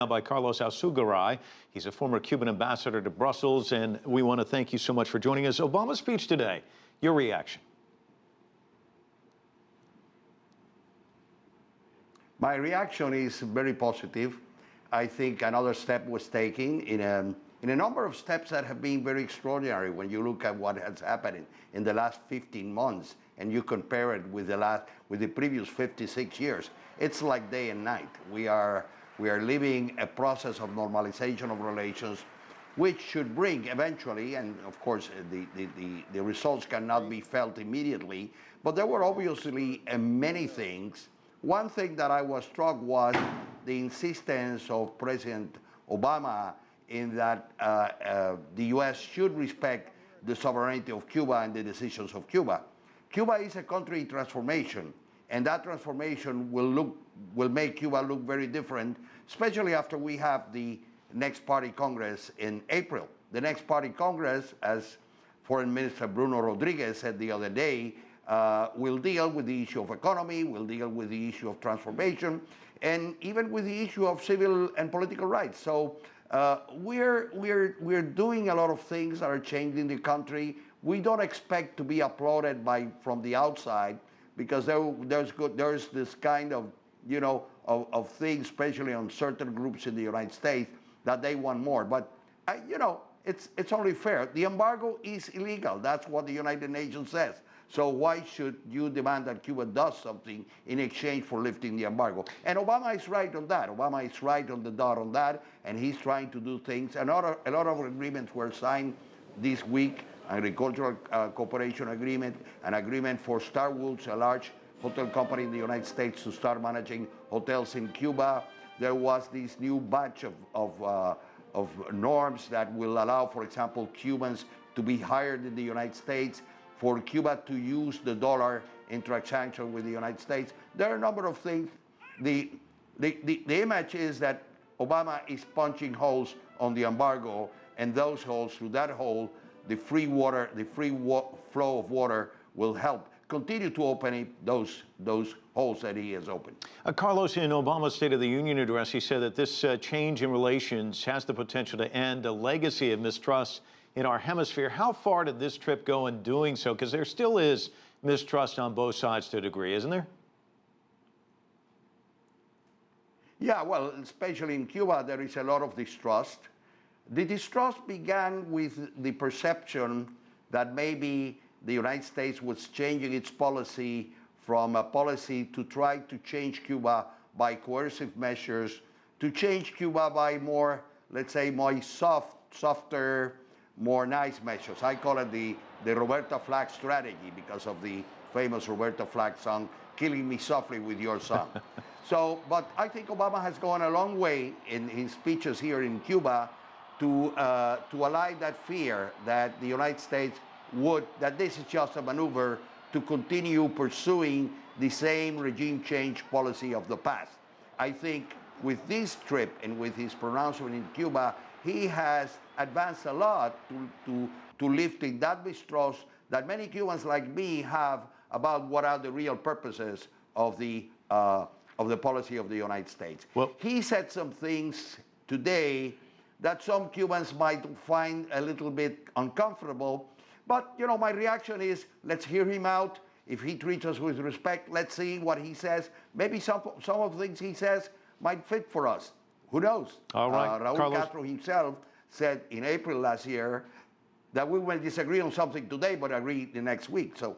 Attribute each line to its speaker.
Speaker 1: Now by Carlos Alzugaray. He's a former Cuban ambassador to Brussels, and we want to thank you so much for joining us. Obama's speech today, your reaction?
Speaker 2: My reaction is very positive. I think another step was taken in a number of steps that have been very extraordinary when you look at what has happened in the last 15 months and you compare it with the previous 56 years. It's like day and night. We are living a process of normalization of relations, which should bring eventually, and of course the results cannot be felt immediately, but there were obviously many things. One thing that I was struck was the insistence of President Obama in that the US should respect the sovereignty of Cuba and the decisions of Cuba. Cuba is a country in transformation, and that transformation will make Cuba look very different, especially after we have the next party Congress in April. The next party Congress, as Foreign Minister Bruno Rodriguez said the other day, will deal with the issue of economy, will deal with the issue of transformation, and even with the issue of civil and political rights. So we're doing a lot of things that are changing the country. We don't expect to be applauded from the outside, because there's this kind of, of things, especially on certain groups in the United States, that they want more. But, it's only fair. The embargo is illegal. That's what the United Nations says. So why should you demand that Cuba does something in exchange for lifting the embargo? And Obama is right on that. Obama is right on the dot on that, and he's trying to do things. A lot of agreements were signed this week: agricultural cooperation agreement, an agreement for Starwoods, a large hotel company in the United States, to start managing hotels in Cuba. There was this new batch of norms that will allow, for example, Cubans to be hired in the United States, for Cuba to use the dollar in transaction with the United States. There are a number of things. The image is that Obama is punching holes on the embargo, and those holes, through that hole, the free flow of water will help continue to open those holes that he has opened.
Speaker 1: Carlos, in Obama's State of the Union address, he said that this change in relations has the potential to end a legacy of mistrust in our hemisphere. How far did this trip go in doing so? Because there still is mistrust on both sides to a degree, isn't there?
Speaker 2: Yeah, well, especially in Cuba, there is a lot of distrust. The distrust began with the perception that maybe the United States was changing its policy from a policy to try to change Cuba by coercive measures, to change Cuba by more, let's say, more softer, more nice measures. I call it the Roberta Flack strategy, because of the famous Roberta Flack song, "Killing Me Softly with Your Song." So, but I think Obama has gone a long way in his speeches here in Cuba to allay that fear that the United States that this is just a maneuver to continue pursuing the same regime change policy of the past. I think with this trip and with his pronouncement in Cuba, he has advanced a lot to lifting that mistrust that many Cubans like me have about what are the real purposes of the policy of the United States. Well, he said some things today that some Cubans might find a little bit uncomfortable, but my reaction is, let's hear him out. If he treats us with respect, let's see what he says. Maybe some of the things he says might fit for us. Who knows?
Speaker 1: All right.
Speaker 2: Raul Castro himself said in April last year that we will disagree on something today, but agree the next week. So